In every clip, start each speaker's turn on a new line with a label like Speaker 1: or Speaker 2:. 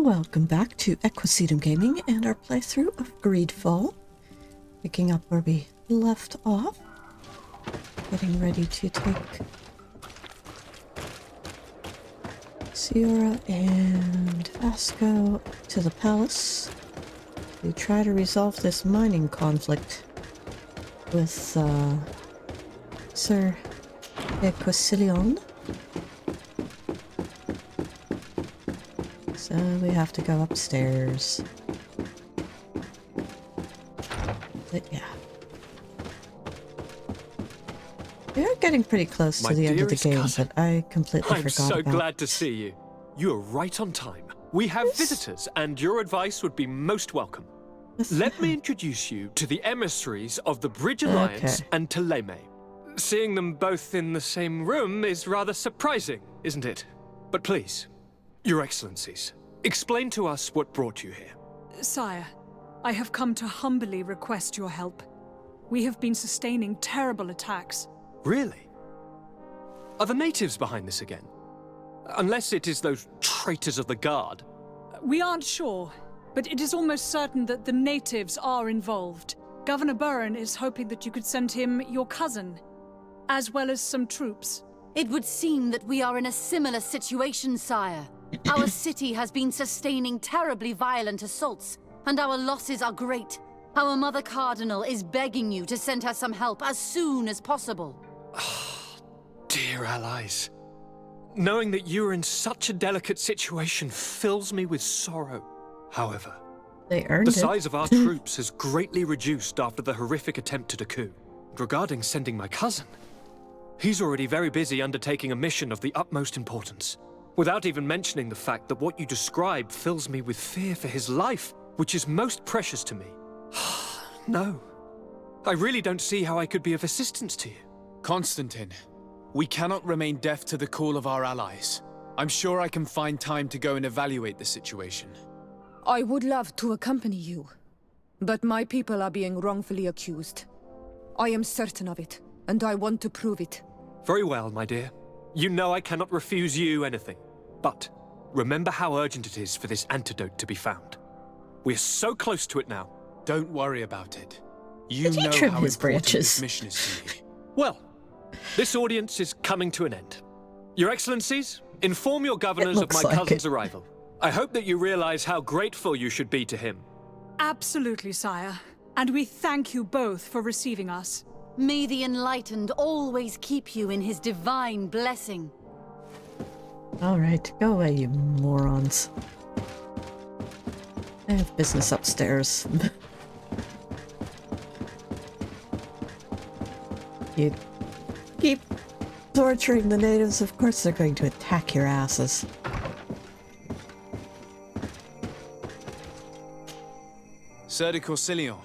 Speaker 1: Welcome back to Equisetum Gaming and our playthrough of Greedfall. Picking up where we left off. Getting ready to take Ciora and Vasco to the palace to try to resolve this mining conflict with Sir Equisilion. So we have to go upstairs. But yeah. We are getting pretty close to the end of the game, but I completely forgot about.
Speaker 2: I'm so glad to see you. You are right on time. We have visitors, and your advice would be most welcome. Let me introduce you to the emissaries of the Bridge Alliance and Teleme. Seeing them both in the same room is rather surprising, isn't it? But please, Your Excellencies, explain to us what brought you here.
Speaker 3: Sire, I have come to humbly request your help. We have been sustaining terrible attacks.
Speaker 2: Really? Are the natives behind this again? Unless it is those traitors of the Guard.
Speaker 3: We aren't sure, but it is almost certain that the natives are involved. Governor Burren is hoping that you could send him your cousin, as well as some troops.
Speaker 4: It would seem that we are in a similar situation, sire. Our city has been sustaining terribly violent assaults, and our losses are great. Our Mother Cardinal is begging you to send her some help as soon as possible.
Speaker 2: Dear allies, knowing that you are in such a delicate situation fills me with sorrow. However,
Speaker 1: the
Speaker 2: size of our troops has greatly reduced after the horrific attempt at a coup. Regarding sending my cousin, he's already very busy undertaking a mission of the utmost importance, without even mentioning the fact that what you describe fills me with fear for his life, which is most precious to me. No, I really don't see how I could be of assistance to you.
Speaker 5: Constantine, we cannot remain deaf to the call of our allies. I'm sure I can find time to go and evaluate the situation.
Speaker 6: I would love to accompany you, but my people are being wrongfully accused. I am certain of it, and I want to prove it.
Speaker 2: Very well, my dear. You know I cannot refuse you anything. But remember how urgent it is for this antidote to be found. We're so close to it now.
Speaker 5: Don't worry about it. You know how important this mission is to me.
Speaker 2: Well, this audience is coming to an end. Your Excellencies, inform your governors of my cousin's arrival. I hope that you realize how grateful you should be to him.
Speaker 3: Absolutely, sire. And we thank you both for receiving us.
Speaker 4: May the Enlightened always keep you in his divine blessing.
Speaker 1: All right, go away, you morons. I have business upstairs. You keep torturing the natives, of course they're going to attack your asses.
Speaker 5: Sardet Corsilion.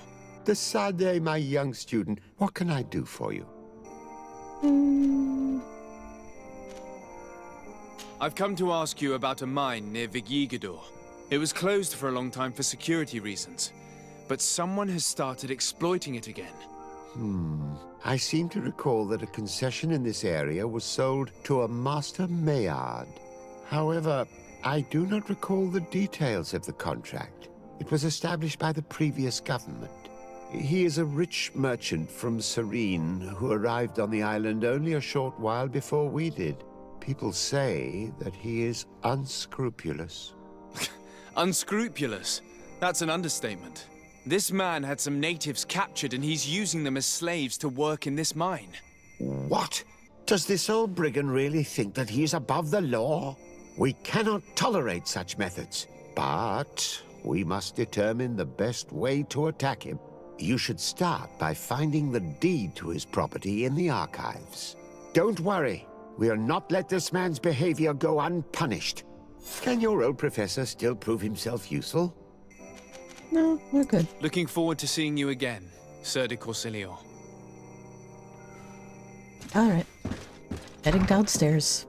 Speaker 7: The Sardet, my young student. What can I do for you?
Speaker 5: I've come to ask you about a mine near Vigigador. It was closed for a long time for security reasons, but someone has started exploiting it again.
Speaker 7: I seem to recall that a concession in this area was sold to a Master Maillard. However, I do not recall the details of the contract. It was established by the previous government. He is a rich merchant from Serene who arrived on the island only a short while before we did. People say that he is unscrupulous.
Speaker 5: Unscrupulous? That's an understatement. This man had some natives captured and he's using them as slaves to work in this mine.
Speaker 7: What? Does this old brigand really think that he is above the law? We cannot tolerate such methods, but we must determine the best way to attack him. You should start by finding the deed to his property in the archives. Don't worry, we'll not let this man's behavior go unpunished. Can your old professor still prove himself useful?
Speaker 1: No, we're good.
Speaker 5: Looking forward to seeing you again, Sardet Corsilion.
Speaker 1: All right, heading downstairs.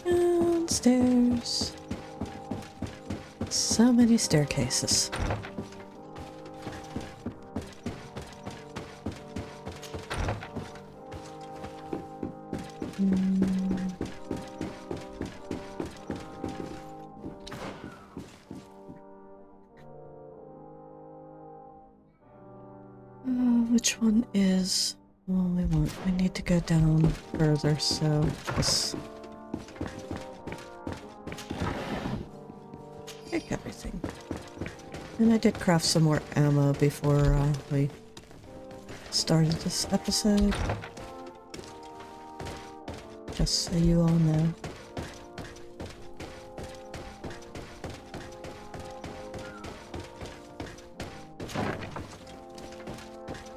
Speaker 1: Downstairs. So many staircases. is... Well, we won't. We need to go down further, so let's take everything. And I did craft some more ammo before we started this episode. Just so you all know.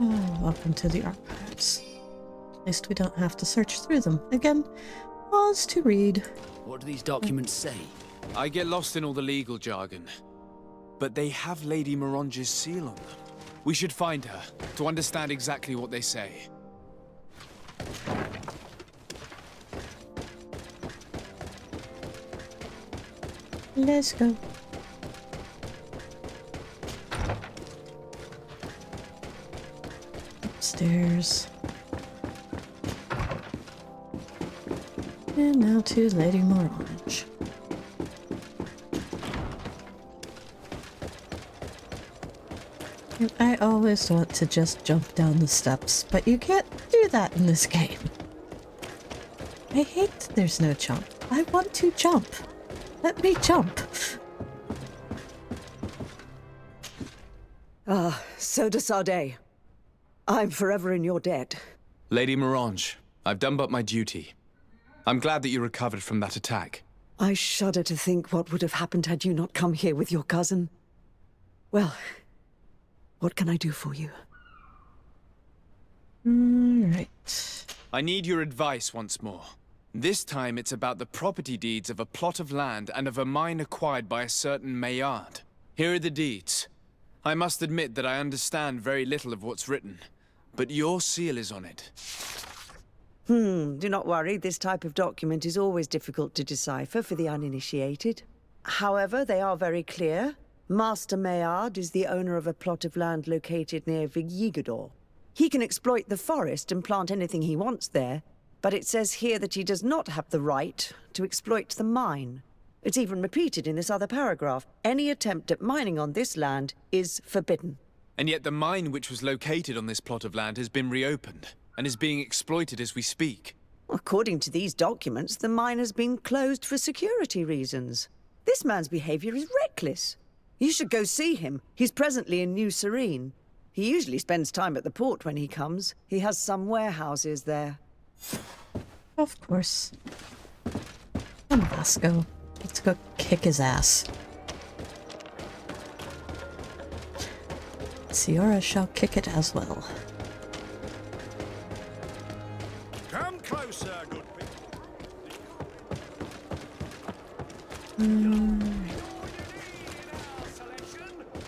Speaker 1: Oh, welcome to the archives. At least we don't have to search through them. Again, pause to read.
Speaker 8: What do these documents say?
Speaker 5: I get lost in all the legal jargon, but they have Lady Morange's seal on them. We should find her to understand exactly what they say.
Speaker 1: Let's go. Upstairs. And now to Lady Morange. And I always want to just jump down the steps, but you can't do that in this game. I hate that there's no jump. I want to jump. Let me jump.
Speaker 9: So does Sardet. I'm forever in your debt.
Speaker 5: Lady Morange, I've done but my duty. I'm glad that you recovered from that attack.
Speaker 9: I shudder to think what would have happened had you not come here with your cousin. Well, what can I do for you?
Speaker 1: Alright.
Speaker 5: I need your advice once more. This time it's about the property deeds of a plot of land and of a mine acquired by a certain Maillard. Here are the deeds. I must admit that I understand very little of what's written, but your seal is on it.
Speaker 9: Do not worry, this type of document is always difficult to decipher for the uninitiated. However, they are very clear. Master Maillard is the owner of a plot of land located near Vigigador. He can exploit the forest and plant anything he wants there, but it says here that he does not have the right to exploit the mine. It's even repeated in this other paragraph. Any attempt at mining on this land is forbidden.
Speaker 5: And yet the mine which was located on this plot of land has been reopened, and is being exploited as we speak.
Speaker 9: According to these documents, the mine has been closed for security reasons. This man's behavior is reckless. You should go see him. He's presently in New Serene. He usually spends time at the port when he comes. He has some warehouses there.
Speaker 1: Of course. Come on, Vasco. Let's go kick his ass. Ciara shall kick it as well.
Speaker 10: Come closer, good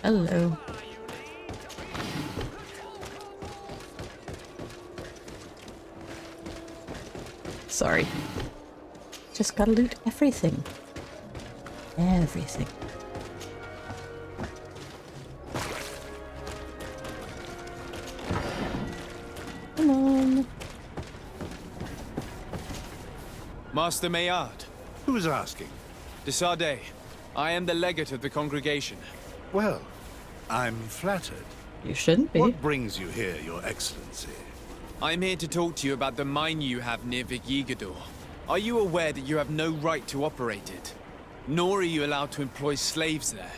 Speaker 1: Hello. Sorry. Just gotta loot everything. Everything. Come on.
Speaker 5: Master Maillard.
Speaker 10: Who's asking?
Speaker 5: De Sardet. I am the legate of the congregation.
Speaker 10: Well, I'm flattered.
Speaker 1: You shouldn't be.
Speaker 10: What brings you here, Your Excellency?
Speaker 5: I'm here to talk to you about the mine you have near Vigigador. Are you aware that you have no right to operate it? Nor are you allowed to employ slaves there.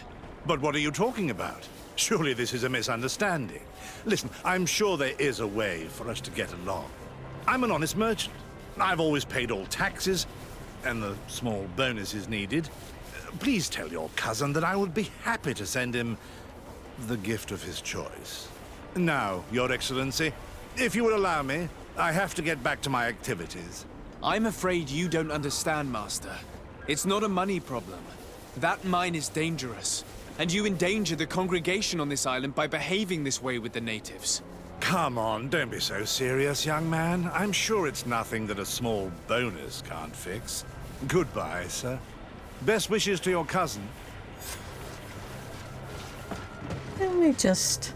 Speaker 10: But what are you talking about? Surely this is a misunderstanding. Listen, I'm sure there is a way for us to get along. I'm an honest merchant. I've always paid all taxes, and the small bonuses needed. Please tell your cousin that I would be happy to send him the gift of his choice. Now, Your Excellency, if you would allow me, I have to get back to my activities.
Speaker 5: I'm afraid you don't understand, Master. It's not a money problem. That mine is dangerous, and you endanger the congregation on this island by behaving this way with the natives.
Speaker 10: Come on, don't be so serious, young man. I'm sure it's nothing that a small bonus can't fix. Goodbye, sir. Best wishes to your cousin.
Speaker 1: Can we just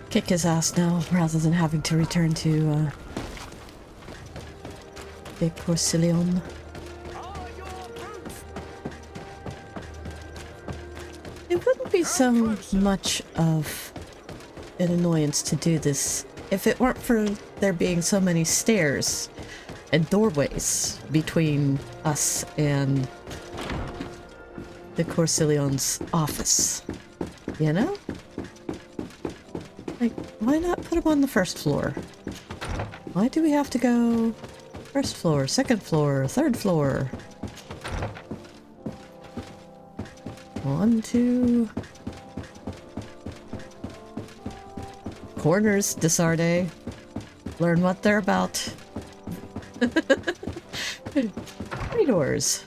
Speaker 1: kick his ass now, rather than having to return to, Big Porcelain? It wouldn't be so much of an annoyance to do this. If it weren't for there being so many stairs and doorways between us and the Corsillion's office. You know? Like, why not put them on the first floor? Why do we have to go first floor, second floor, third floor? 1, 2... Corners, de Sardet. Learn what they're about. 3 doors.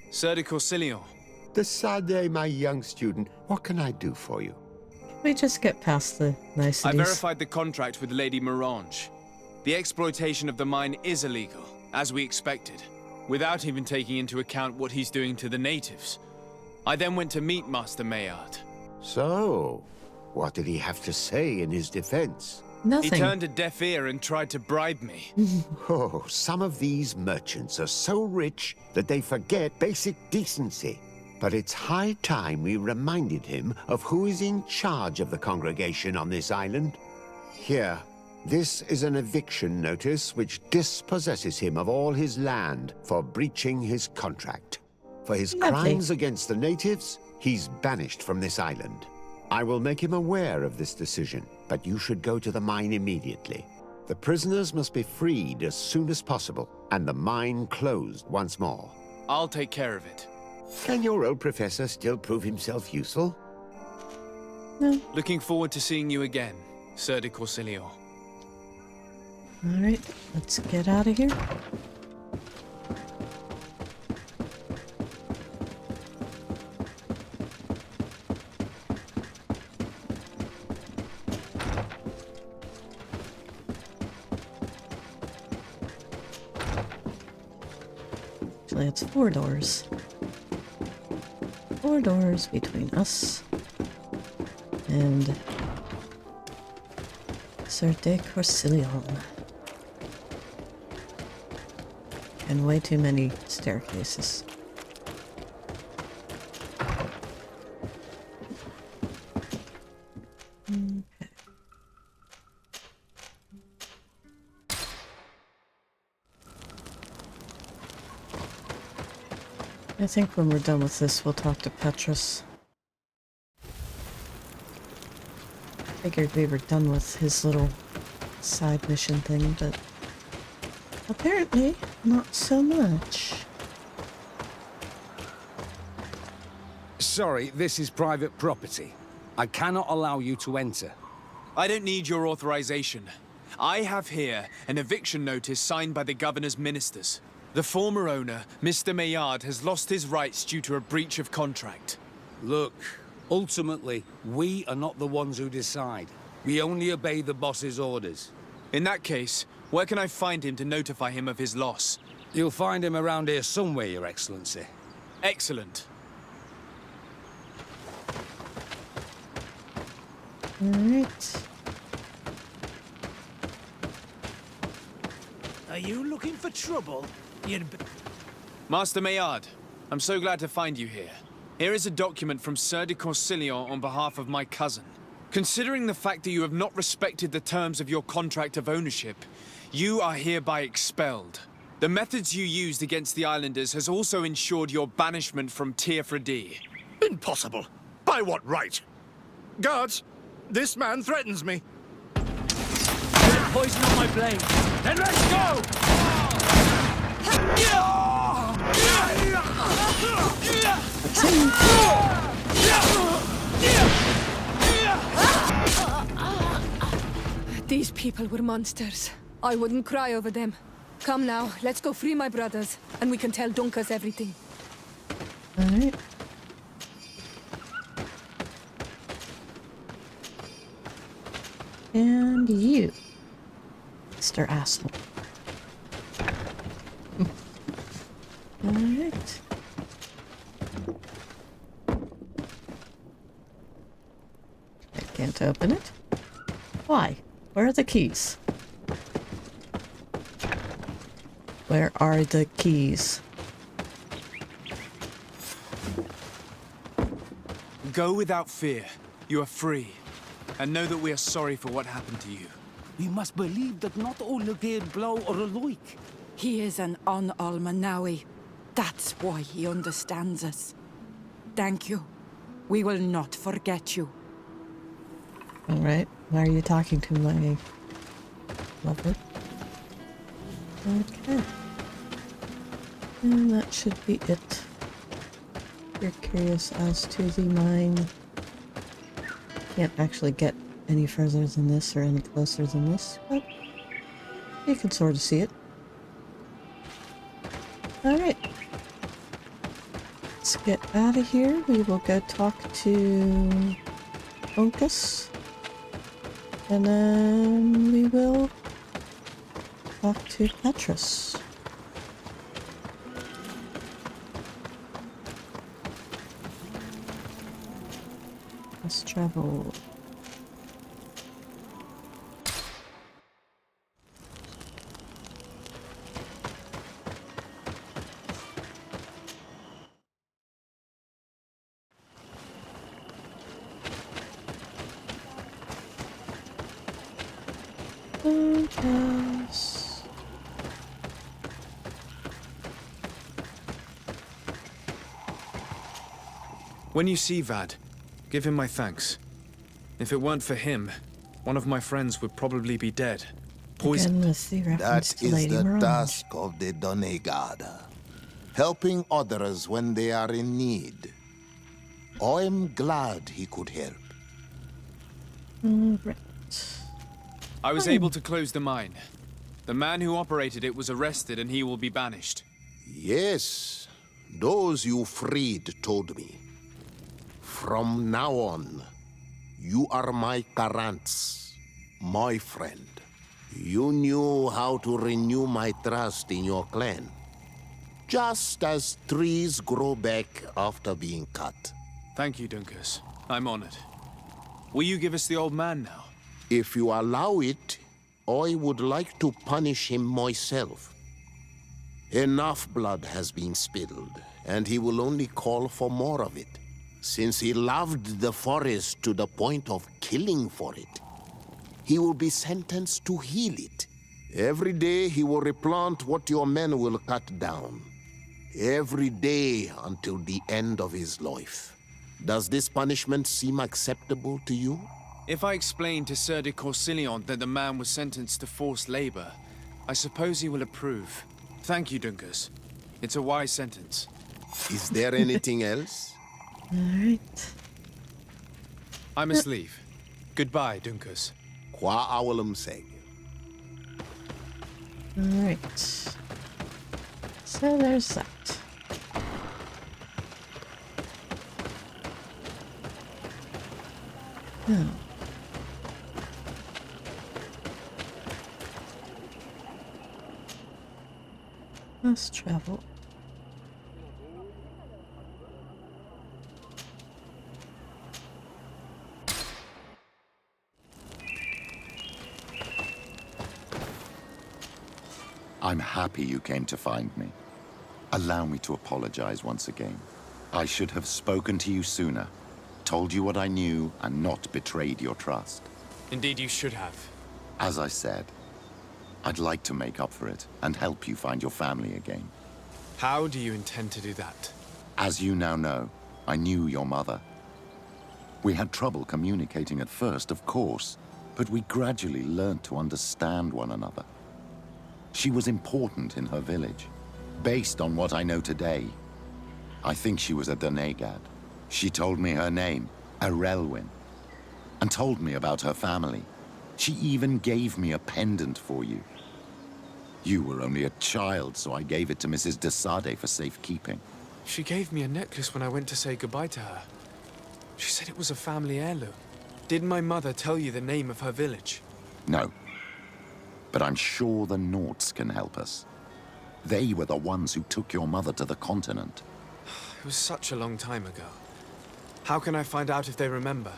Speaker 5: Sardet Corsillon.
Speaker 7: De Sardet, my young student, what can I do for you?
Speaker 1: We just get past the niceties.
Speaker 5: I verified the contract with Lady Morange. The exploitation of the mine is illegal, as we expected, without even taking into account what he's doing to the natives. I then went to meet Master Maillard.
Speaker 7: So, what did he have to say in his defense?
Speaker 1: Nothing.
Speaker 5: He turned a deaf ear and tried to bribe me.
Speaker 7: Oh, some of these merchants are so rich that they forget basic decency. But it's high time we reminded him of who is in charge of the congregation on this island. Here, this is an eviction notice which dispossesses him of all his land for breaching his contract. For his crimes against the natives, he's banished from this island. I will make him aware of this decision, but you should go to the mine immediately. The prisoners must be freed as soon as possible, and the mine closed once more.
Speaker 5: I'll take care of it.
Speaker 7: Can your old professor still prove himself useful?
Speaker 1: No.
Speaker 5: Looking forward to seeing you again, Sardet Corsillon.
Speaker 1: Alright, let's get out of here. Actually, it's 4 doors. 4 doors between us and Sardet Corsillon. And way too many staircases. Okay. I think when we're done with this, we'll talk to Petrus. Figured we were done with his little side mission thing, but apparently not so much.
Speaker 8: Sorry, this is private property. I cannot allow you to enter.
Speaker 5: I don't need your authorization. I have here an eviction notice signed by the governor's ministers. The former owner, Mr. Maillard, has lost his rights due to a breach of contract.
Speaker 8: Look, ultimately, we are not the ones who decide. We only obey the boss's orders.
Speaker 5: In that case, where can I find him to notify him of his loss?
Speaker 8: You'll find him around here somewhere, Your Excellency.
Speaker 5: Excellent.
Speaker 1: Alright.
Speaker 11: Are you looking for trouble?
Speaker 5: Master Maillard, I'm so glad to find you here. Here is a document from Sardet Corsillon on behalf of my cousin. Considering the fact that you have not respected the terms of your contract of ownership, you are hereby expelled. The methods you used against the islanders has also ensured your banishment from Teofredi.
Speaker 10: Impossible. By what right? Guards, this man threatens me.
Speaker 11: Poison on my blade. Then let's go!
Speaker 6: These people were monsters. I wouldn't cry over them. Come now, let's go free my brothers, and we can tell Dunncas everything.
Speaker 1: Alright. And you, Mr. Asshole. Alright. I can't open it. Why? Where are the keys? Where are the keys?
Speaker 5: Go without fear. You are free. And know that we are sorry for what happened to you.
Speaker 11: We must believe that not all the dead blow are alike.
Speaker 6: He is an Almanawi. That's why he understands us. Thank you. We will not forget you.
Speaker 1: Alright, why are you talking to my lover? Okay. And that should be it. You're curious as to the mine. Can't actually get any further than this or any closer than this, but you can sort of see it. Alright. Let's get out of here. We will go talk to Dunncas. And then we will talk to Petrus. Let's travel. Dunncas.
Speaker 5: When you see Vad, give him my thanks. If it weren't for him, one of my friends would probably be dead. Poisoned.
Speaker 1: Again with the reference
Speaker 12: That
Speaker 1: to
Speaker 12: is
Speaker 1: Lady
Speaker 12: the
Speaker 1: Mirage.
Speaker 12: task of the Donegad. Helping others when they are in need. I am glad he could help.
Speaker 1: Right.
Speaker 5: I was able to close the mine. The man who operated it was arrested and he will be banished.
Speaker 12: Yes, those you freed told me. From now on, you are my Karants, my friend. You knew how to renew my trust in your clan. Just as trees grow back after being cut.
Speaker 5: Thank you, Dunncas. I'm honored. Will you give us the old man now?
Speaker 12: If you allow it, I would like to punish him myself. Enough blood has been spilled, and he will only call for more of it. Since he loved the forest to the point of killing for it, he will be sentenced to heal it. Every day he will replant what your men will cut down. Every day until the end of his life. Does this punishment seem acceptable to you?
Speaker 5: If I explain to Sardet that the man was sentenced to forced labor, I suppose he will approve. Thank you, Dunncas. It's a wise sentence.
Speaker 12: Is there anything else?
Speaker 1: Alright.
Speaker 5: I must leave. Goodbye, Dunncas.
Speaker 12: Qua awalum seg.
Speaker 1: Alright. So there's that. Now. Let's travel.
Speaker 13: I'm happy you came to find me. Allow me to apologize once again. I should have spoken to you sooner, told you what I knew, and not betrayed your trust.
Speaker 5: Indeed, you should have.
Speaker 13: As I said, I'd like to make up for it and help you find your family again.
Speaker 5: How do you intend to do that?
Speaker 13: As you now know, I knew your mother. We had trouble communicating at first, of course, but we gradually learned to understand one another. She was important in her village. Based on what I know today, I think she was a Donegad. She told me her name, Arelwyn, and told me about her family. She even gave me a pendant for you. You were only a child, so I gave it to Mrs. de Sardet for safekeeping.
Speaker 5: She gave me a necklace when I went to say goodbye to her. She said it was a family heirloom. Did my mother tell you the name of her village?
Speaker 13: No. But I'm sure the Norts can help us. They were the ones who took your mother to the continent.
Speaker 5: It was such a long time ago. How can I find out if they remember?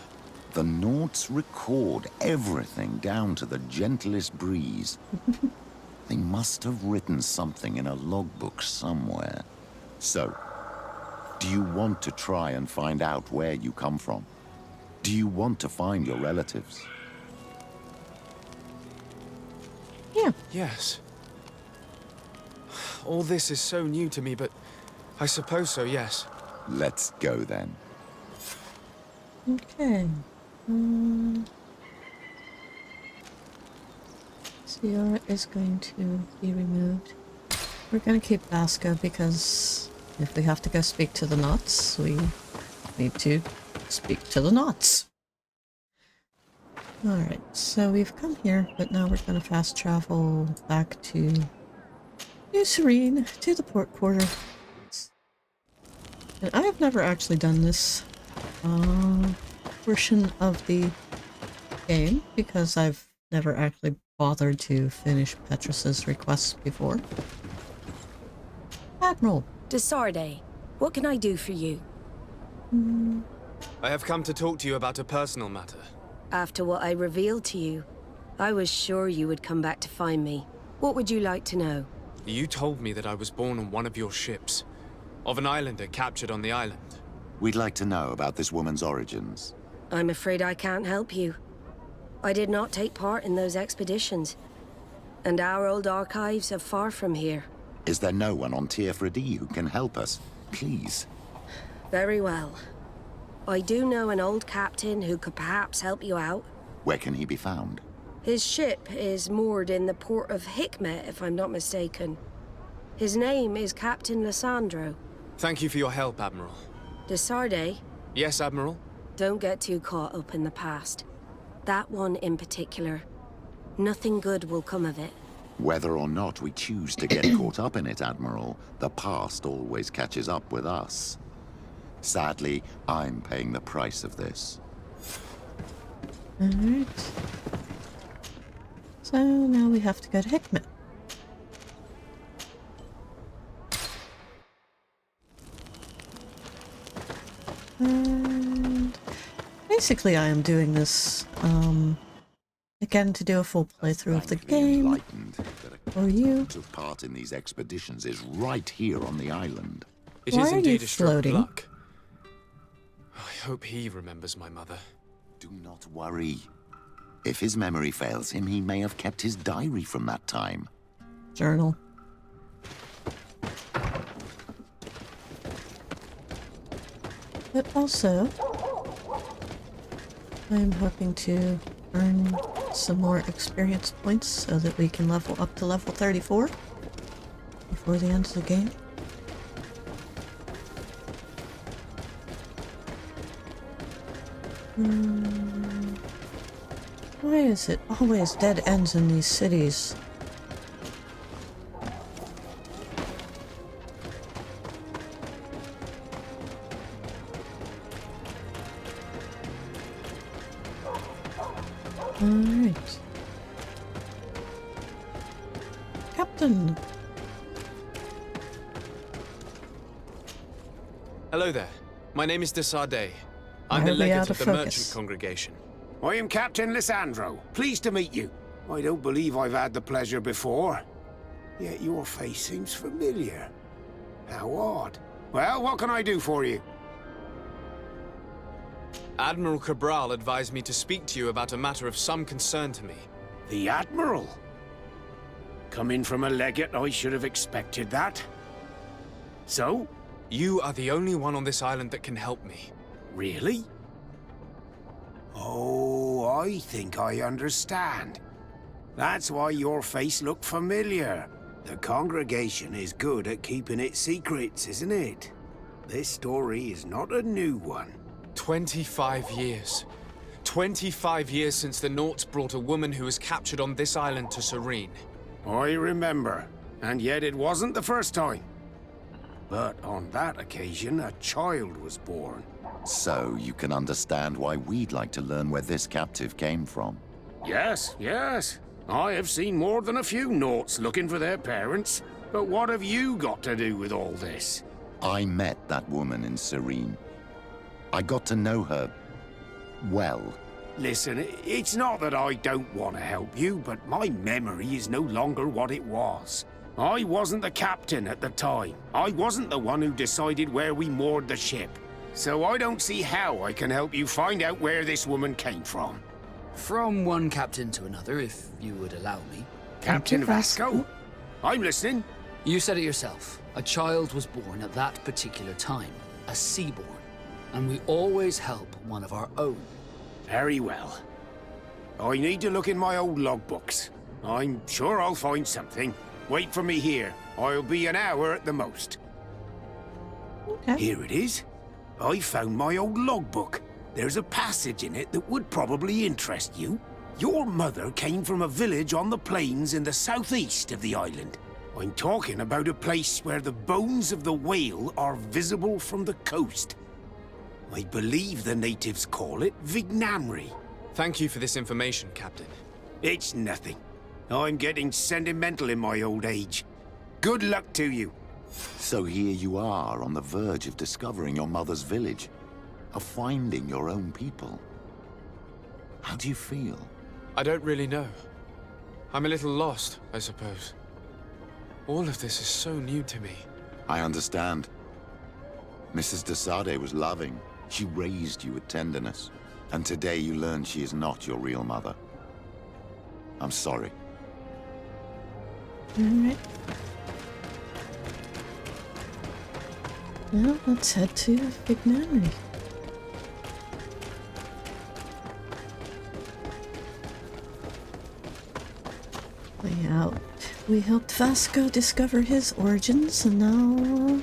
Speaker 13: The Norts record everything down to the gentlest breeze. They must have written something in a logbook somewhere. So, Do you want to try and find out where you come from? Do you want to find your relatives?
Speaker 1: Yeah.
Speaker 5: Yes. All this is so new to me, but I suppose so, yes.
Speaker 13: Let's go then.
Speaker 1: Okay. Sierra is going to be removed. We're going to keep Vasco because if we have to go speak to the Knots, we need to speak to the Knots. Alright, so we've come here, but now we're going to fast travel back to New Serene, to the port quarter. And I have never actually done this portion of the game because I've never actually bothered to finish Petrus's requests before. Admiral.
Speaker 14: De Sardet, what can I do for you?
Speaker 5: I have come to talk to you about a personal matter.
Speaker 14: After what I revealed to you, I was sure you would come back to find me. What would you like to know?
Speaker 5: You told me that I was born on one of your ships, of an islander captured on the island.
Speaker 13: We'd like to know about this woman's origins.
Speaker 14: I'm afraid I can't help you. I did not take part in those expeditions, and our old archives are far from here.
Speaker 13: Is there no one on Tier-Fredy who can help us? Please.
Speaker 14: Very well. I do know an old captain who could perhaps help you out.
Speaker 13: Where can he be found?
Speaker 14: His ship is moored in the port of Hikmet, if I'm not mistaken. His name is Captain Lissandro.
Speaker 5: Thank you for your help, Admiral.
Speaker 14: De Sardet?
Speaker 5: Yes, Admiral?
Speaker 14: Don't get too caught up in the past. That one in particular. Nothing good will come of it.
Speaker 13: Whether or not we choose to get caught up in it, Admiral, the past always catches up with us. Sadly, I'm paying the price of this.
Speaker 1: Alright. So now we have to go to Hikmet. And basically I am doing this, again to do a full playthrough of the game. For you.
Speaker 13: Took part in these expeditions is right here on the island.
Speaker 5: It
Speaker 1: Why
Speaker 5: is
Speaker 1: are
Speaker 5: indeed
Speaker 1: you
Speaker 5: a stroke of
Speaker 1: floating?
Speaker 5: luck. I hope he remembers my mother.
Speaker 13: Do not worry. If his memory fails him, he may have kept his diary from that time.
Speaker 1: Journal. But also, I'm hoping to earn some more experience points so that we can level up to level 34 before the end of the game. Why is it always dead ends in these cities? Alright. Captain!
Speaker 5: Hello there. My name is De Sardet. I'm
Speaker 1: Why
Speaker 5: the
Speaker 1: are we
Speaker 5: legate
Speaker 1: out
Speaker 5: of
Speaker 1: of
Speaker 5: the
Speaker 1: focus?
Speaker 5: merchant congregation.
Speaker 8: I am Captain Lissandro. Pleased to meet you. I don't believe I've had the pleasure before. Yet your face seems familiar. How odd. Well, what can I do for you?
Speaker 5: Admiral Cabral advised me to speak to you about a matter of some concern to me.
Speaker 8: The Admiral? Coming from a legate, I should have expected that. So?
Speaker 5: You are the only one on this island that can help me.
Speaker 8: Really? Oh, I think I understand. That's why your face looked familiar. The congregation is good at keeping its secrets, isn't it? This story is not a new one.
Speaker 5: 25 years. 25 years since the Nauts brought a woman who was captured on this island to Serene.
Speaker 8: I remember, and yet it wasn't the first time. But on that occasion, a child was born.
Speaker 13: So you can understand why we'd like to learn where this captive came from.
Speaker 8: Yes, yes. I have seen more than a few Nauts looking for their parents. But what have you got to do with all this?
Speaker 13: I met that woman in Serene. I got to know her well.
Speaker 8: Listen, it's not that I don't want to help you, but my memory is no longer what it was. I wasn't the captain at the time. I wasn't the one who decided where we moored the ship. So I don't see how I can help you find out where this woman came from.
Speaker 15: From one captain to another, if you would allow me.
Speaker 8: Captain Vasco? I'm listening.
Speaker 15: You said it yourself. A child was born at that particular time. A seaborn. And we always help one of our own.
Speaker 8: Very well. I need to look in my old logbooks. I'm sure I'll find something. Wait for me here. I'll be an hour at the most.
Speaker 1: Okay.
Speaker 8: Here it is. I found my old logbook. There's a passage in it that would probably interest you. Your mother came from a village on the plains in the southeast of the island. I'm talking about a place where the bones of the whale are visible from the coast. I believe the natives call it Vignamri.
Speaker 5: Thank you for this information, Captain.
Speaker 8: It's nothing. I'm getting sentimental in my old age. Good luck to you.
Speaker 13: So here you are on the verge of discovering your mother's village, of finding your own people. How do you feel?
Speaker 5: I don't really know. I'm a little lost, I suppose. All of this is so new to me.
Speaker 13: I understand. Mrs. de Sardet was loving. She raised you with tenderness. And today you learn she is not your real mother. I'm sorry.
Speaker 1: Alright. Well, let's head to Vignamri. Out. We helped Vasco discover his origins, and now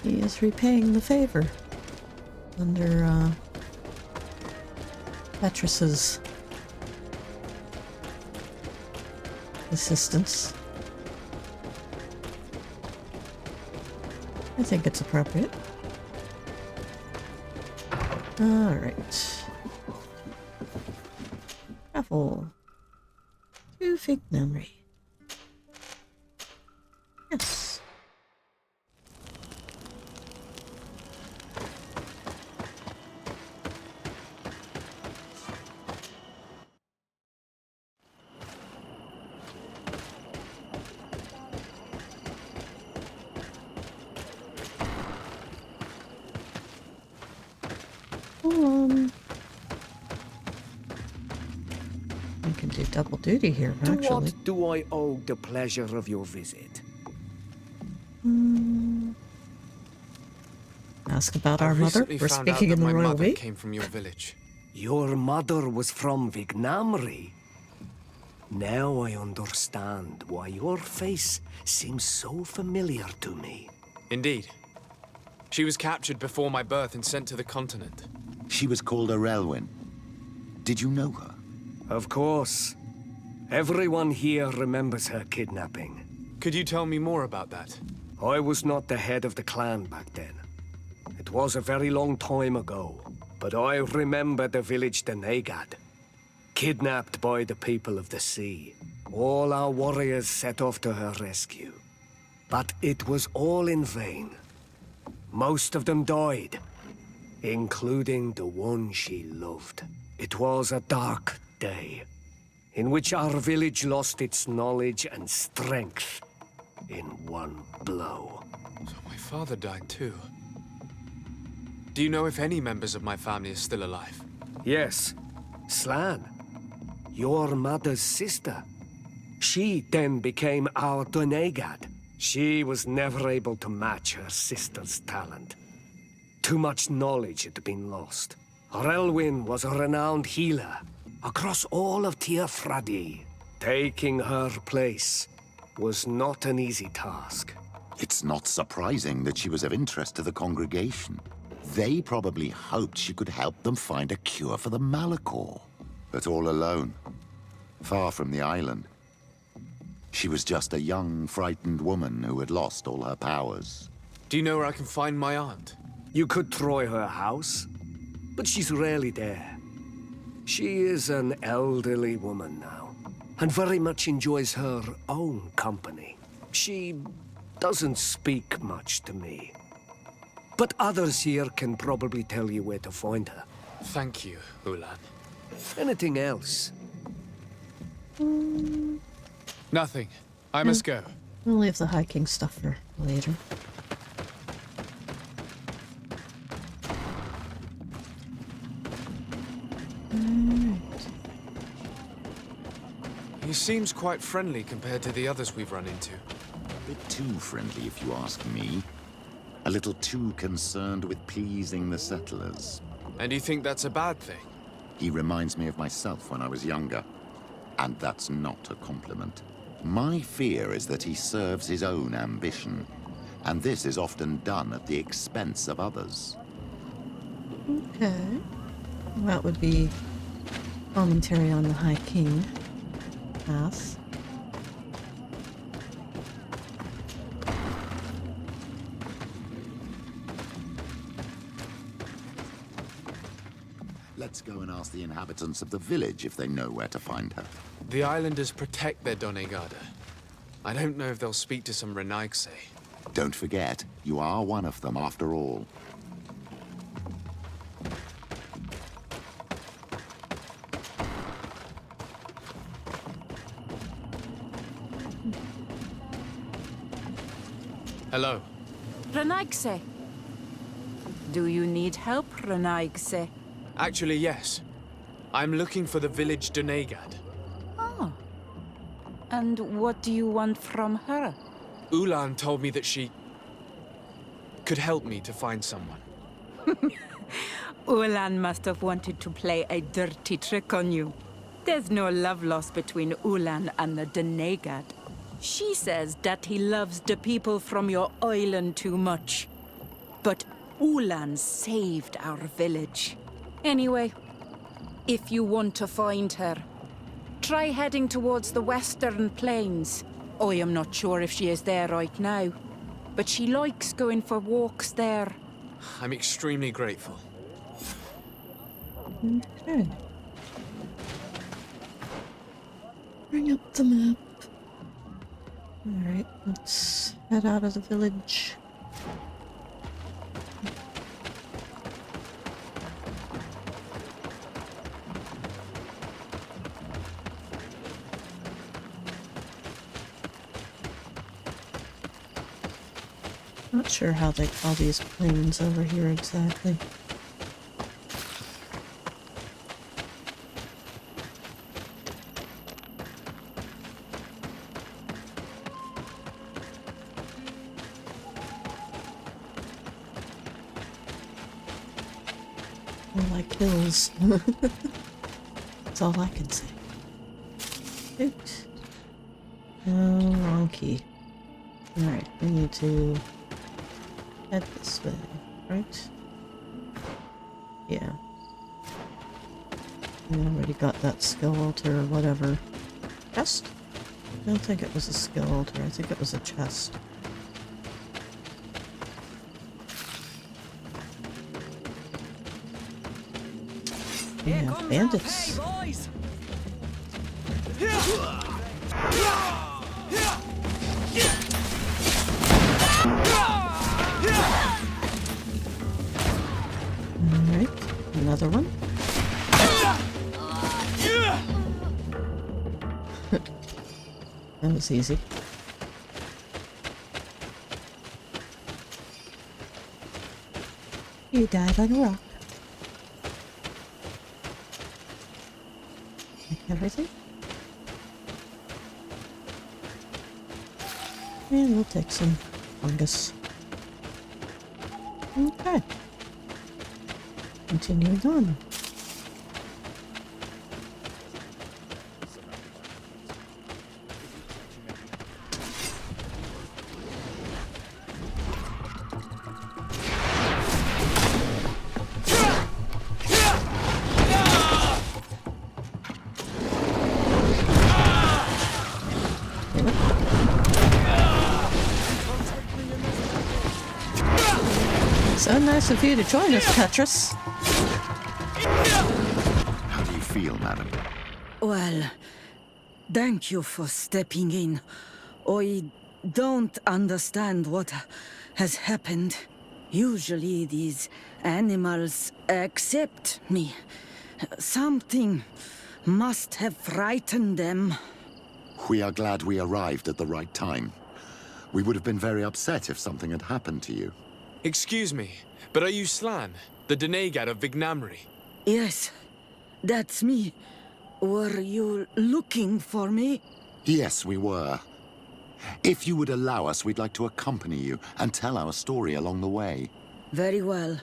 Speaker 1: he is repaying the favor under Petrus's assistance. I think it's appropriate. All right. Travel to Vignamri. Yes. Ullan. I can do double duty here, actually.
Speaker 16: To what do I owe the pleasure of your visit?
Speaker 1: Ask about our mother. We're speaking in the royal way.
Speaker 5: Came from your village.
Speaker 16: Your mother was from Vignamri. Now I understand why your face seems so familiar to me.
Speaker 5: Indeed. She was captured before my birth and sent to the continent.
Speaker 13: She was called Arelwyn. Did you know her?
Speaker 16: Of course. Everyone here remembers her kidnapping.
Speaker 5: Could you tell me more about that?
Speaker 16: I was not the head of the clan back then. It was a very long time ago, but I remember the village Dunncas, kidnapped by the people of the sea. All our warriors set off to her rescue. But it was all in vain. Most of them died, including the one she loved. It was a dark day, in which our village lost its knowledge and strength in one blow.
Speaker 5: So my father died too. Do you know if any members of my family are still alive?
Speaker 16: Yes. Slan, your mother's sister. She then became our Dunncas. She was never able to match her sister's talent. Too much knowledge had been lost. Arelwyn was a renowned healer across all of Teofradi. Taking her place was not an easy task.
Speaker 13: It's not surprising that she was of interest to the congregation. They probably hoped she could help them find a cure for the Malachor. But all alone, far from the island. She was just a young, frightened woman who had lost all her powers.
Speaker 5: Do you know where I can find my aunt?
Speaker 16: You could try her house, but she's rarely there. She is an elderly woman now, and very much enjoys her own company. She doesn't speak much to me. But others here can probably tell you where to find her.
Speaker 5: Thank you, Ullan.
Speaker 16: Anything else?
Speaker 5: Nothing. I must go.
Speaker 1: We'll leave the hiking stuff for later.
Speaker 5: He seems quite friendly compared to the others we've run into.
Speaker 13: A bit too friendly, if you ask me. A little too concerned with pleasing the settlers.
Speaker 5: And you think that's a bad thing?
Speaker 13: He reminds me of myself when I was younger. And that's not a compliment. My fear is that he serves his own ambition. And this is often done at the expense of others.
Speaker 1: Okay. That would be commentary on the High King path.
Speaker 13: Let's go and ask the inhabitants of the village if they know where to find her.
Speaker 5: The islanders protect their Donegada. I don't know if they'll speak to some Renaigse.
Speaker 13: Don't forget, you are one of them after all.
Speaker 5: Hello.
Speaker 17: Renaigse. Do you need help, Renaigse?
Speaker 5: Actually, yes. I'm looking for the village Donegad.
Speaker 17: Oh. And what do you want from her?
Speaker 5: Ullan told me that she could help me to find someone.
Speaker 17: Ullan must have wanted to play a dirty trick on you. There's no love lost between Ullan and the Donegad. She says that he loves the people from your island too much. But Ullan saved our village. Anyway, if you want to find her, try heading towards the western plains. I am not sure if she is there right now, but she likes going for walks there.
Speaker 5: I'm extremely grateful.
Speaker 1: Okay. Bring up the map. Alright, let's head out of the village. Not sure how they call these plains over here exactly. Like hills. That's all I can say. Oops. Oh, wrong key. Alright, we need to head this way, right? Yeah. We already got that skill altar or whatever. Chest? I don't think it was a skill altar, I think it was a chest. Yeah, bandits. Alright, another one. That was easy. You died on a rock. Everything. And we'll take some fungus. Okay. Continuing on. So nice of you to join us, Petrus.
Speaker 13: How do you feel, madam?
Speaker 18: Well, thank you for stepping in. I don't understand what has happened. Usually these animals accept me. Something must have frightened them.
Speaker 13: We are glad we arrived at the right time. We would have been very upset if something had happened to you.
Speaker 5: Excuse me, but are you Slan, the Denegad of Vignamri?
Speaker 18: Yes, that's me. Were you looking for me?
Speaker 13: Yes, we were. If you would allow us, we'd like to accompany you and tell our story along the way.
Speaker 18: Very well.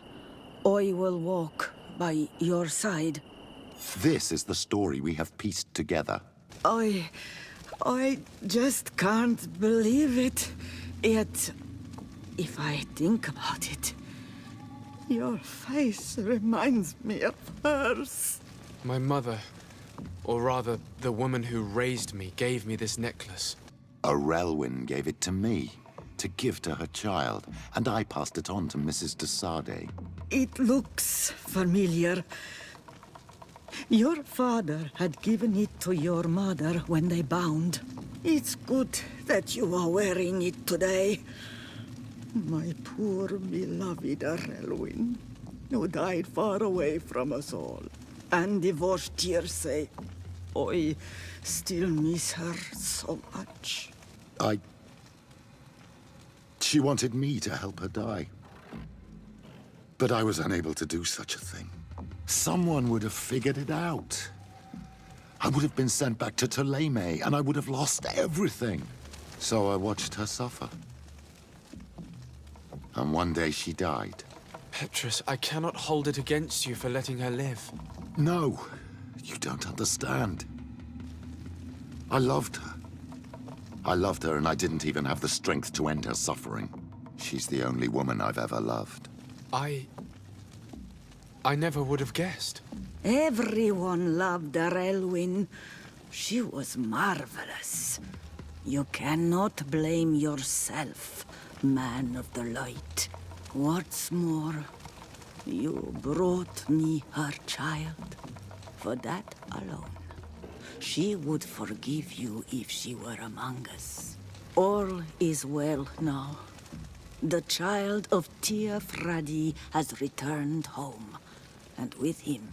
Speaker 18: I will walk by your side.
Speaker 13: This is the story we have pieced together.
Speaker 18: I just can't believe it. Yet, if I think about it, your face reminds me of hers.
Speaker 5: My mother, or rather, the woman who raised me, gave me this necklace.
Speaker 13: A Relwyn gave it to me, to give to her child, and I passed it on to Mrs. de Sardet.
Speaker 18: It looks familiar. Your father had given it to your mother when they bound. It's good that you are wearing it today. My poor beloved Relwyn, who died far away from us all, and divorced Tierce. I still miss her so much.
Speaker 13: She wanted me to help her die. But I was unable to do such a thing. Someone would have figured it out. I would have been sent back to Ptolemy, and I would have lost everything. So I watched her suffer. And one day she died.
Speaker 5: Petrus, I cannot hold it against you for letting her live.
Speaker 13: No, you don't understand. I loved her. I loved her, and I didn't even have the strength to end her suffering. She's the only woman I've ever loved.
Speaker 5: I never would have guessed.
Speaker 18: Everyone loved Relwyn. She was marvelous. You cannot blame yourself, man of the light. What's more, you brought me her child. For that alone, she would forgive you if she were among us. All is well now. The child of Tia Fradi has returned home, and with him,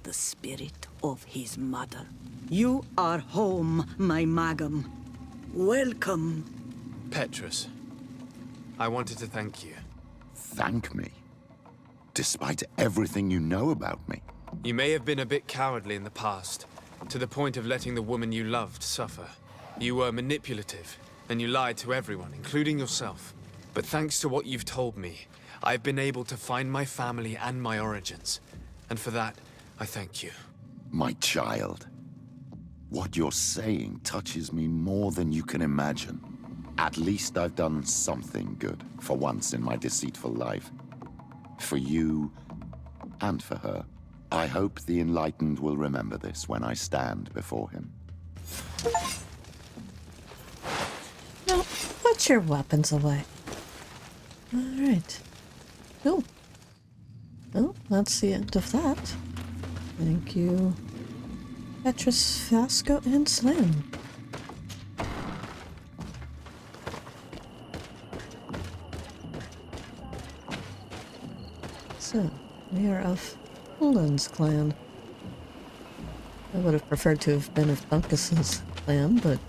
Speaker 18: the spirit of his mother. You are home, my Magam. Welcome.
Speaker 5: Petrus, I wanted to thank you.
Speaker 13: Thank me? Despite everything you know about me?
Speaker 5: You may have been a bit cowardly in the past, to the point of letting the woman you loved suffer. You were manipulative, and you lied to everyone, including yourself. But thanks to what you've told me, I've been able to find my family and my origins. And for that, I thank you.
Speaker 13: My child. What you're saying touches me more than you can imagine. At least I've done something good, for once in my deceitful life. For you, and for her. I hope the Enlightened will remember this when I stand before him.
Speaker 1: No, put your weapons away. Alright. Cool. Well, that's the end of that. Thank you, Petrus, Fiasco, and Slam. So, we are of Ullan's clan. I would have preferred to have been of Dunncas's clan, but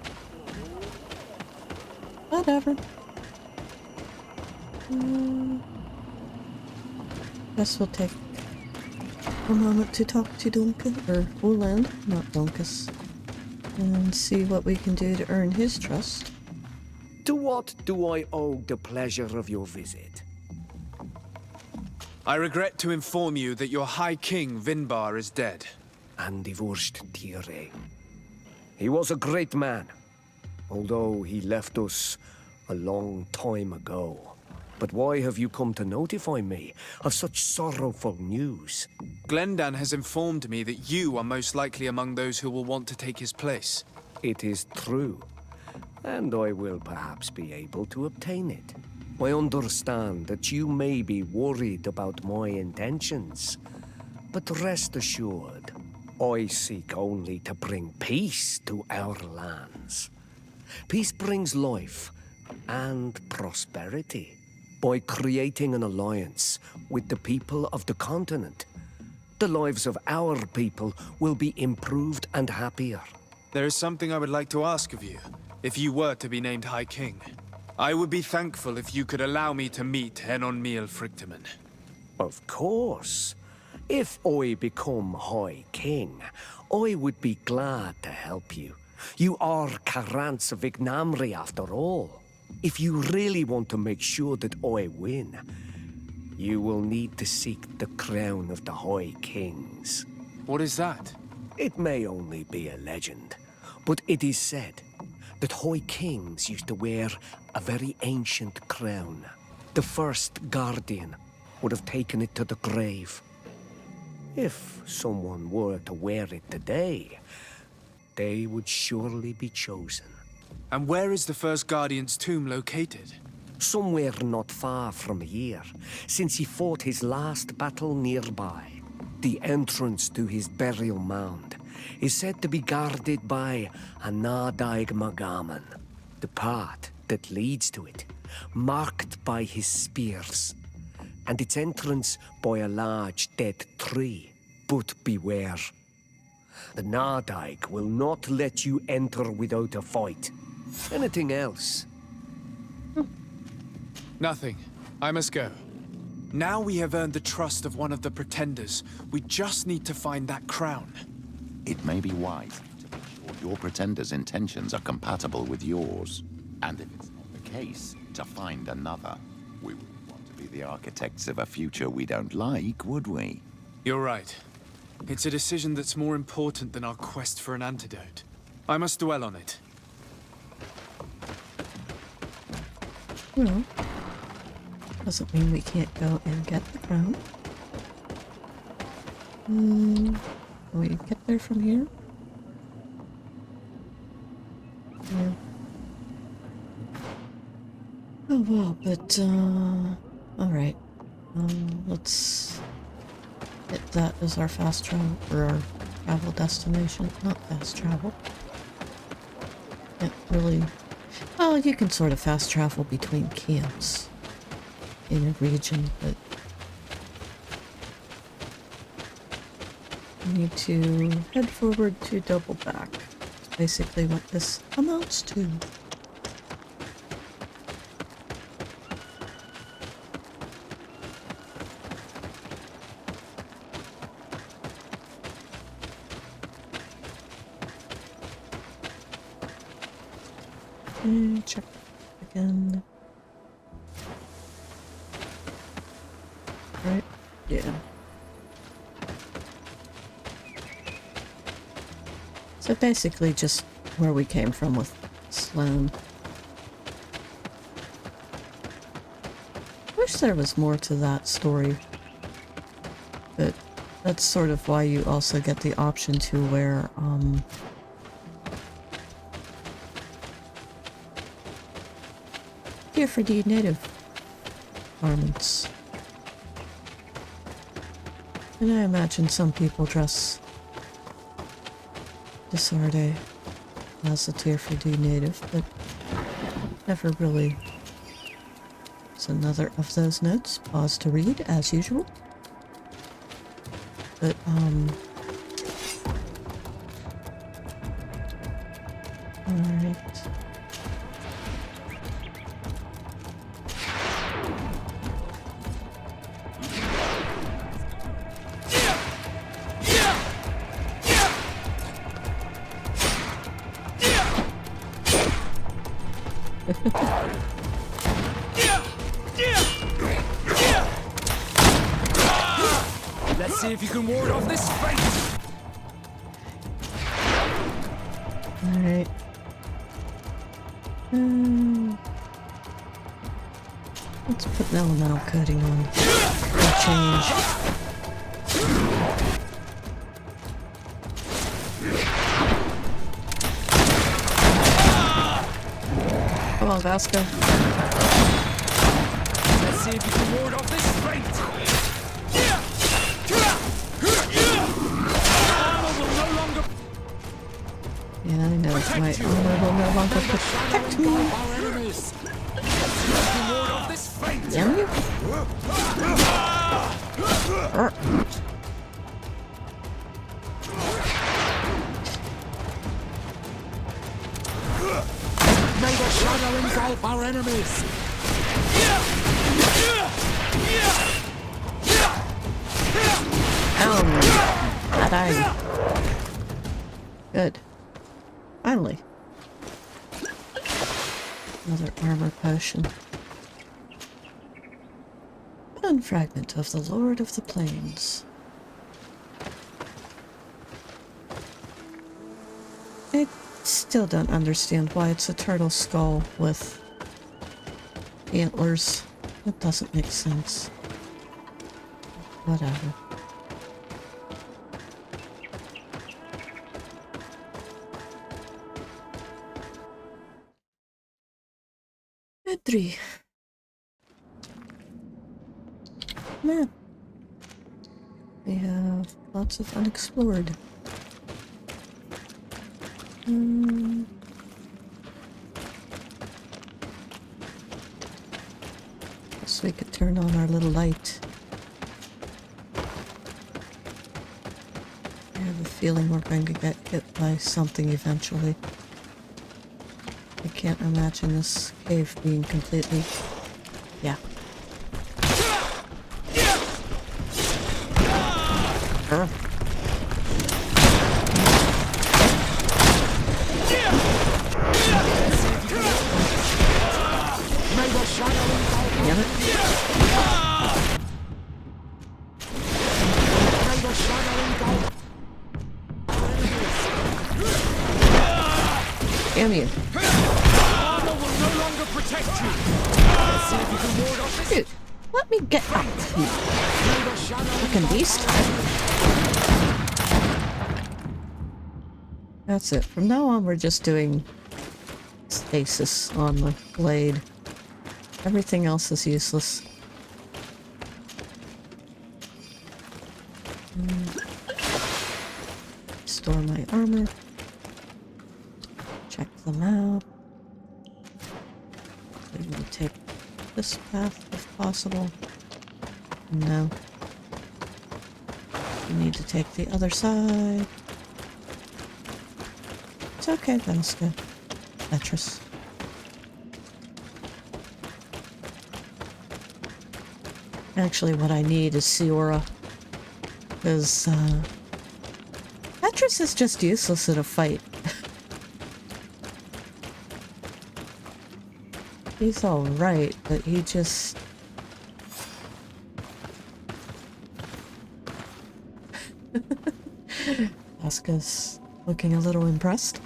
Speaker 1: whatever. Guess we'll take a moment to talk to Dunncas, or Ullan, not Dunncas, and see what we can do to earn his trust.
Speaker 16: To what do I owe the pleasure of your visit?
Speaker 5: I regret to inform you that your High King, Vinbar, is dead.
Speaker 16: And divorced Tire. He was a great man, although he left us a long time ago. But why have you come to notify me of such sorrowful news?
Speaker 5: Glendan has informed me that you are most likely among those who will want to take his place.
Speaker 16: It is true, and I will perhaps be able to obtain it. I understand that you may be worried about my intentions, but rest assured, I seek only to bring peace to our lands. Peace brings life and prosperity. By creating an alliance with the people of the continent, the lives of our people will be improved and happier.
Speaker 5: There is something I would like to ask of you, if you were to be named High King. I would be thankful if you could allow me to meet Enon Frichtemann.
Speaker 16: Of course. If I become High King, I would be glad to help you. You are Karant's Vignamri after all. If you really want to make sure that I win, you will need to seek the crown of the High Kings.
Speaker 5: What is that?
Speaker 16: It may only be a legend, but it is said that High Kings used to wear a very ancient crown. The first guardian would have taken it to the grave. If someone were to wear it today, they would surely be chosen.
Speaker 5: And where is the first guardian's tomb located?
Speaker 16: Somewhere not far from here, since he fought his last battle nearby. The entrance to his burial mound is said to be guarded by a Nadaig Magaman, the path that leads to it, marked by his spears, and its entrance by a large dead tree. But beware. The Nadaig will not let you enter without a fight. Anything else?
Speaker 5: Nothing. I must go. Now we have earned the trust of one of the pretenders. We just need to find that crown.
Speaker 13: It may be wise to be sure your pretender's intentions are compatible with yours. And if it's not the case, to find another. We wouldn't want to be the architects of a future we don't like, would we?
Speaker 5: You're right. It's a decision that's more important than our quest for an antidote. I must dwell on it.
Speaker 1: No. Doesn't mean we can't go and get the crown. Can we get there from here? Yeah. Oh well, but alright. Let's hit that as our fast travel, or our travel destination. Not fast travel. Can't really... Well, you can sort of fast travel between camps in a region, but you need to head forward to double back. That's basically what this amounts to. Check again. Right? Yeah. So basically just where we came from with Sloane. Wish there was more to that story. But that's sort of why you also get the option to wear, for the native garments. And I imagine some people dress the Sardet as a tier for D native, but never really. It's another of those notes. Pause to read, as usual. But, alright.
Speaker 5: Let's see if you can ward off this fate!
Speaker 1: Alright. Let's put an elemental coating on. For change. Come on, Vasco.
Speaker 5: Let's see if you can ward off this fate!
Speaker 1: Yeah, I know. My armor will no longer protect me. Damn you.
Speaker 5: May the shadow
Speaker 12: engulf our enemies!
Speaker 1: I died. Good. Finally. Another armor potion. One fragment of the Lord of the Plains. I still don't understand why it's a turtle skull with antlers. That doesn't make sense. Whatever. Three. Man. We have lots of unexplored. Guess we could turn on our little light. I have a feeling we're going to get hit by something eventually. I can't imagine this cave being completely... Yeah. Damn it. Damn you. Dude, let me get out, you fucking beast. That's it. From now on, we're just doing stasis on the blade. Everything else is useless. Store my armor. Check them out. We will take this path if possible. No. We need to take the other side. It's okay, then let's go. Petrus. Actually, what I need is Siora. Because, Petrus is just useless in a fight. He's alright, but he just... Asuka's looking a little impressed.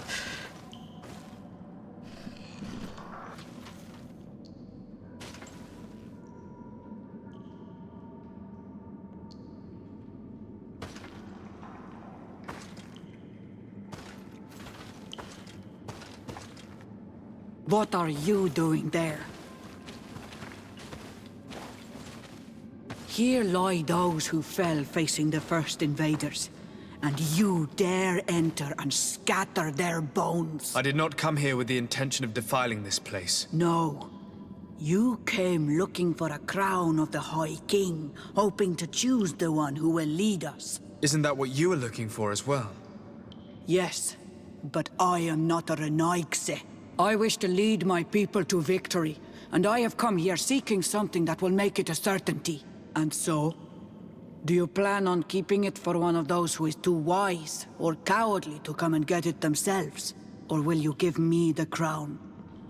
Speaker 18: What are you doing there? Here lie those who fell facing the first invaders, and you dare enter and scatter their bones.
Speaker 5: I did not come here with the intention of defiling this place.
Speaker 18: No. You came looking for a crown of the High King, hoping to choose the one who will lead us.
Speaker 5: Isn't that what you were looking for as well?
Speaker 18: Yes, but I am not a Renaigse. I wish to lead my people to victory, and I have come here seeking something that will make it a certainty. And so, do you plan on keeping it for one of those who is too wise or cowardly to come and get it themselves? Or will you give me the crown?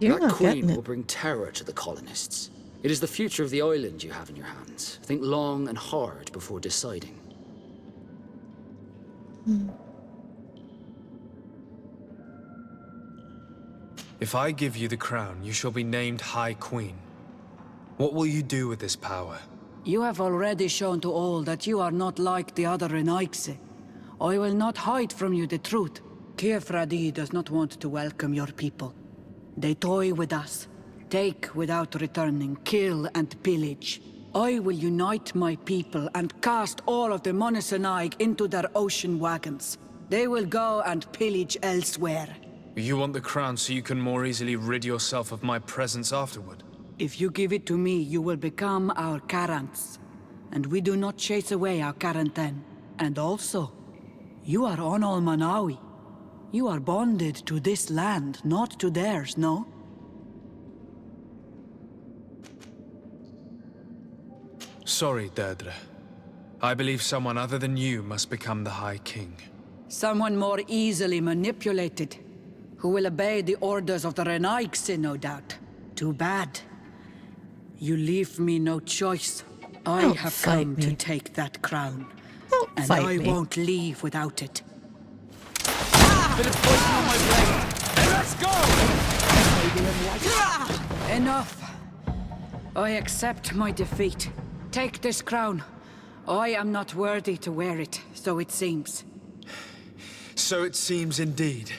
Speaker 15: That queen will bring terror to the colonists. It is the future of the island you have in your hands. Think long and hard before deciding.
Speaker 5: If I give you the crown, you shall be named High Queen. What will you do with this power?
Speaker 18: You have already shown to all that you are not like the other Renaigse. I will not hide from you the truth. Kefradi does not want to welcome your people. They toy with us, take without returning, kill and pillage. I will unite my people and cast all of the Monesenaig into their ocean wagons. They will go and pillage elsewhere.
Speaker 5: You want the crown so you can more easily rid yourself of my presence afterward?
Speaker 18: If you give it to me, you will become our Karants. And we do not chase away our Karanten. And also, you are on Manawi. You are bonded to this land, not to theirs, no?
Speaker 5: Sorry, Deirdre. I believe someone other than you must become the High King.
Speaker 18: Someone more easily manipulated, who will obey the orders of the Renaigse, no doubt. Too bad. You leave me no choice. I
Speaker 1: Don't
Speaker 18: have
Speaker 1: fight
Speaker 18: come
Speaker 1: me.
Speaker 18: to take that crown.
Speaker 1: Don't
Speaker 18: and
Speaker 1: fight
Speaker 18: I
Speaker 1: me.
Speaker 18: won't leave without it.
Speaker 5: Bit of poison on my blade. Hey, let's go!
Speaker 18: Enough. I accept my defeat. Take this crown. I am not worthy to wear it, so it seems.
Speaker 5: So it seems indeed.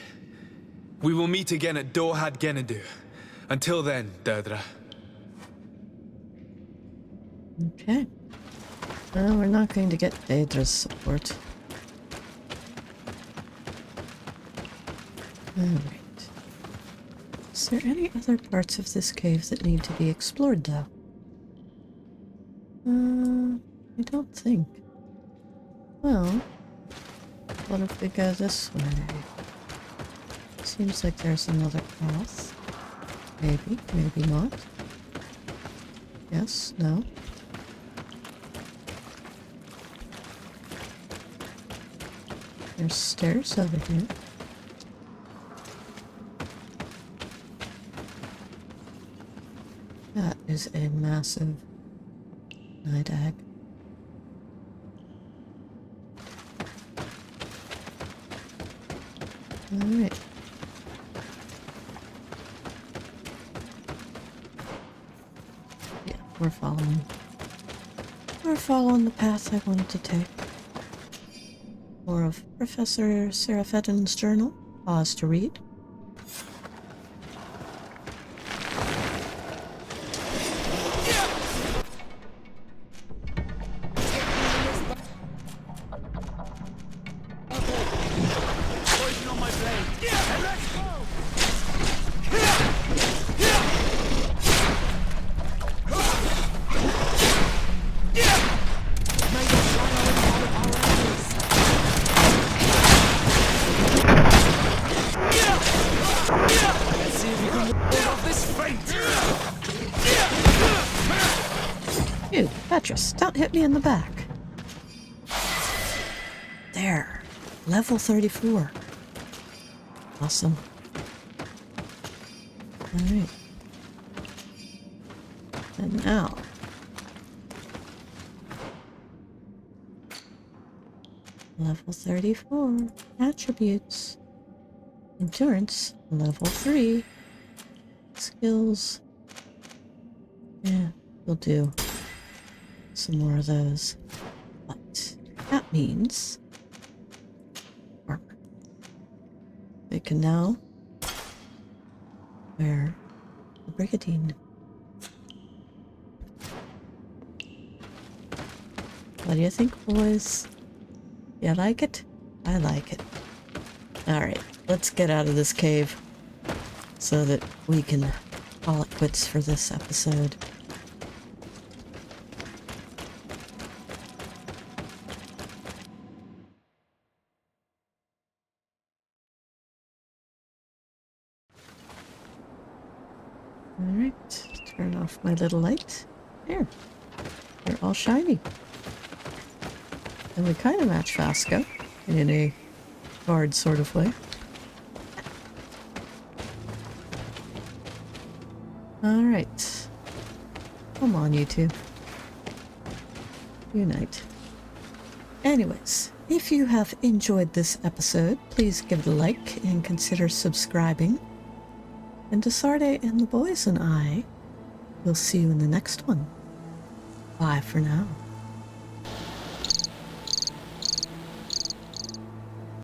Speaker 5: We will meet again at Dorhad Genadu. Until then, Deirdre.
Speaker 1: Okay. Well, we're not going to get Daedra's support. Alright. Is there any other parts of this cave that need to be explored, though? I don't think. Well, what if we go this way? Seems like there's another path. Maybe, maybe not. Yes, no. There's stairs over here. That is a massive night egg. Alright. Yeah, we're following. We're following the path I wanted to take. More of Professor Seraphetin's journal. Pause to read. Dude, Petrus, don't hit me in the back. There. Level 34. Awesome. Alright. And now. Level 34. Attributes. Endurance. Level 3. Skills. Yeah, we'll do some more of those. But that means we can now wear the Brigandine. What do you think, boys? You like it? I like it. Alright, let's get out of this cave so that we can call it quits for this episode. Alright, turn off my little light. There. They're all shiny. And we kind of match Vasco in a guard sort of way. Alright. Come on, you two. Unite. Anyways, if you have enjoyed this episode, please give it a like and consider subscribing. And to Sardet and the boys and I, we'll see you in the next one. Bye for now.